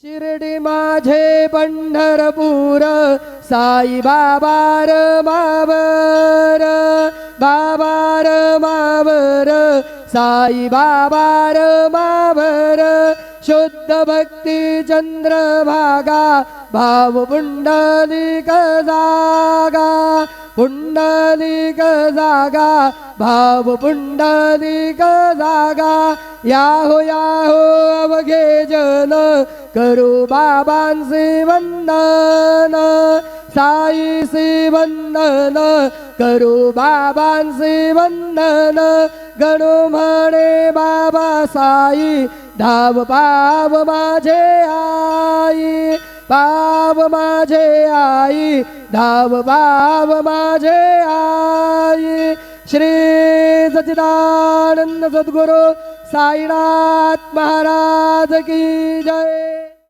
शिर्डी माझे पंढरपूर साई बाबार मावर बाबार मावर साई बाबार मावर शुद्ध भक्ती चंद्रभागा भाव पुंडलिक जागा पुंडलिक जागा भाव पुंडलिक जागा याहो याहो अवघे जन करू बाबांचे वंदन साईचे वंदन करू बाबांचे वंदन गणू म्हणे बाबा साई धाव पाव माझे आई पाव माझे आई धाव पाव माझे आई श्री सच्चिदानंद सद्गुरु साईनाथ महाराज की जय।